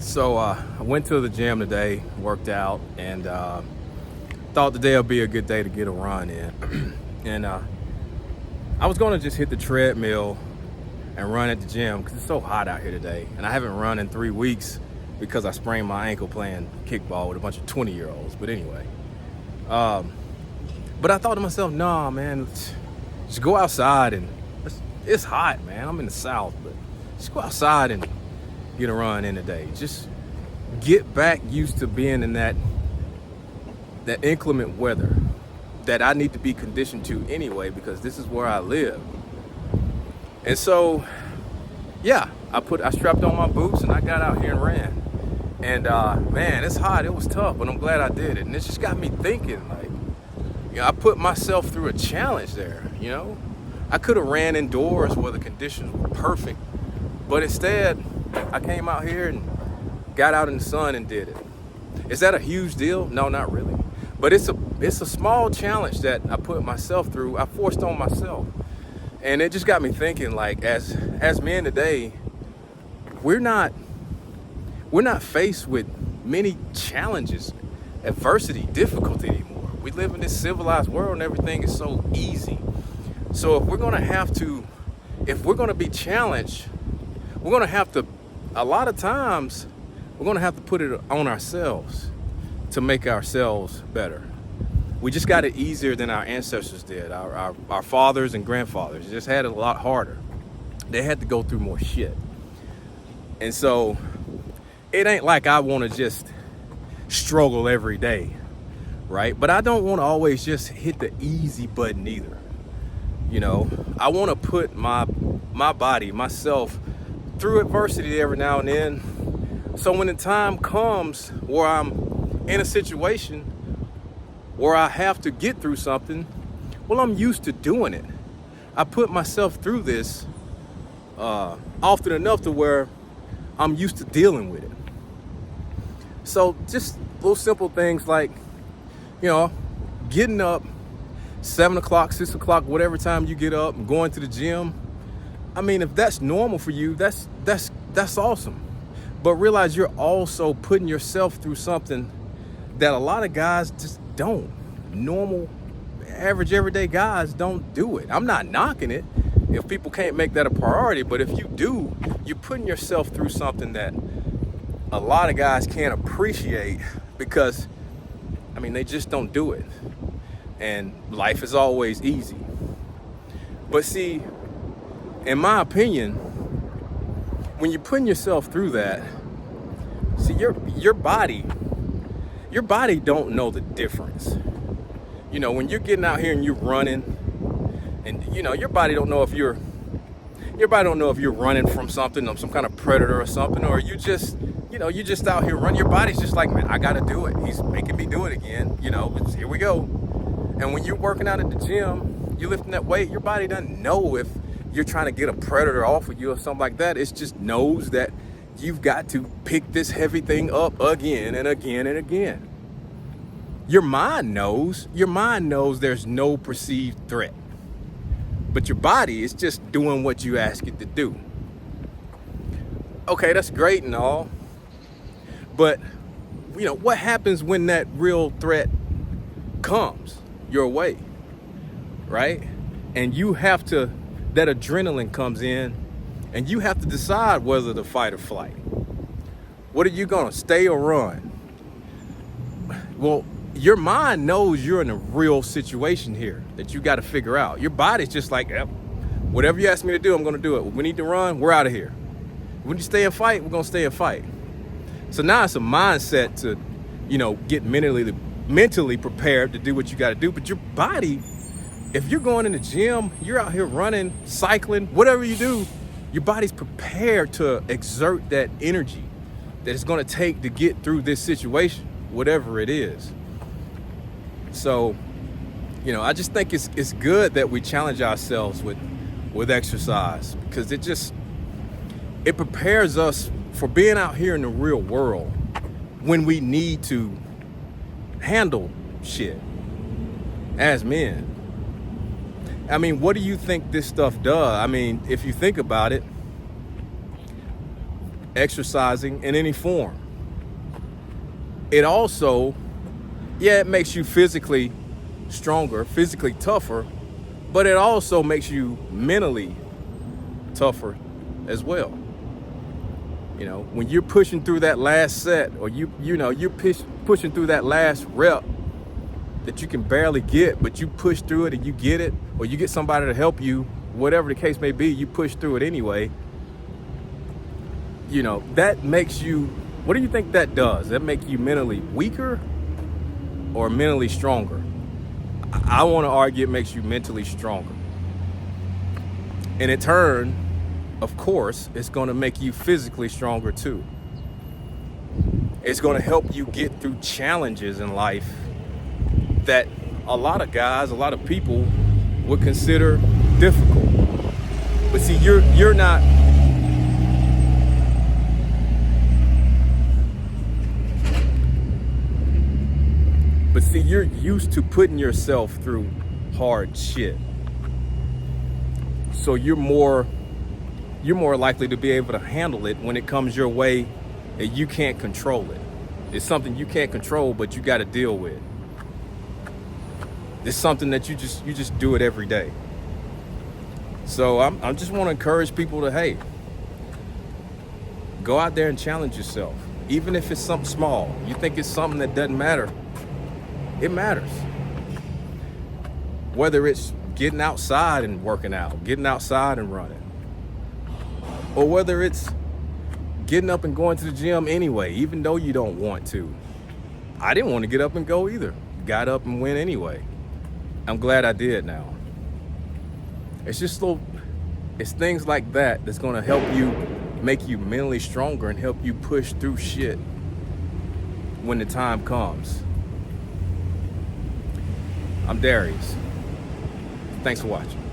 So I went to the gym today, worked out, and thought today would be a good day to get a run in. and I was going to just hit the treadmill and run at the gym because it's so hot out here today. And I haven't run in 3 weeks because I sprained my ankle playing kickball with a bunch of 20-year-olds. But anyway, but I thought to myself, nah, man, just go outside and it's hot, man. I'm in the South, but just go outside and get a run in today. Just get back used to being in that inclement weather that I need to be conditioned to anyway, because this is where I live. And so, yeah, I strapped on my boots and I got out here and ran. And man, it's hot. It was tough, but I'm glad I did it. And it just got me thinking, like, I put myself through a challenge there. I could have ran indoors where the conditions were perfect, but instead I came out here and got out in the sun and did it. Is that a huge deal? No, not really. But it's a small challenge that I put myself through. I forced on myself. And it just got me thinking, like, as men today, we're not faced with many challenges, adversity, difficulty anymore. We live in this civilized world and everything is so easy. So if we're going to be challenged, we're going to have to, a lot of times, we're going to have to put it on ourselves to make ourselves better. We just got it easier than our ancestors did. Our fathers and grandfathers just had it a lot harder. They had to go through more shit. And so it ain't like I want to just struggle every day, right? But I don't want to always just hit the easy button either. I want to put my body, myself, through adversity every now and then. So when the time comes where I'm in a situation where I have to get through something, well, I'm used to doing it. I put myself through this often enough to where I'm used to dealing with it. So just little simple things like, getting up 7 o'clock, 6 o'clock, whatever time you get up and going to the gym. I mean, if that's normal for you, that's awesome. But realize you're also putting yourself through something that a lot of guys just don't. Normal, average, everyday guys don't do it. I'm not knocking it if people can't make that a priority, but if you do, you're putting yourself through something that a lot of guys can't appreciate because, they just don't do it. And life is always easy. But see, in my opinion, when you're putting yourself through that, see, your body don't know the difference. When you're getting out here and you're running, and your body don't know if you're running from something, some kind of predator or something, or you just out here running. Your body's just like, man, I gotta do it. He's making me do it again. Here we go. And when you're working out at the gym, you're lifting that weight, your body doesn't know if you're trying to get a predator off of you or something like that. It just knows that you've got to pick this heavy thing up again and again and again. Your mind knows there's no perceived threat. But your body is just doing what you ask it to do. Okay, that's great and all. But, what happens when that real threat comes your way, right? And that adrenaline comes in and you have to decide whether to fight or flight. What are you gonna stay or run? Well, your mind knows you're in a real situation here that you got to figure out. Your body's just like, yep, whatever you ask me to do, I'm gonna do it. We need to run, we're out of here. When you stay and fight, we're gonna stay and fight. So now it's a mindset to, get mentally prepared to do what you got to do. But your body, if you're going in the gym, you're out here running, cycling, whatever you do, your body's prepared to exert that energy that it's going to take to get through this situation, whatever it is. So, I just think it's good that we challenge ourselves with exercise, because it prepares us for being out here in the real world when we need to handle shit as men. What do you think this stuff does? If you think about it, exercising in any form. It also, yeah, it makes you physically stronger, physically tougher, but it also makes you mentally tougher as well. You know, when you're pushing through that last set, or you're pushing through that last rep that you can barely get, but you push through it and you get it, or you get somebody to help you, whatever the case may be, you push through it anyway. You know, that makes you, what do you think that does? That make you mentally weaker or mentally stronger? I want to argue it makes you mentally stronger. And in turn, of course, it's going to make you physically stronger too. It's going to help you get through challenges in life that a lot of guys, a lot of people would consider difficult. But see, you're not, but see, you're used to putting yourself through hard shit. So you're more likely to be able to handle it when it comes your way and you can't control it. It's something you can't control, but you got to deal with. It's something that you just do it every day. So I just want to encourage people to, hey, go out there and challenge yourself. Even if it's something small, you think it's something that doesn't matter, it matters. Whether it's getting outside and working out, getting outside and running, or whether it's getting up and going to the gym anyway, even though you don't want to. I didn't want to get up and go either. Got up and went anyway. I'm glad I did now. It's just it's things like that that's going to help you, make you mentally stronger and help you push through shit when the time comes. I'm Darius. Thanks for watching.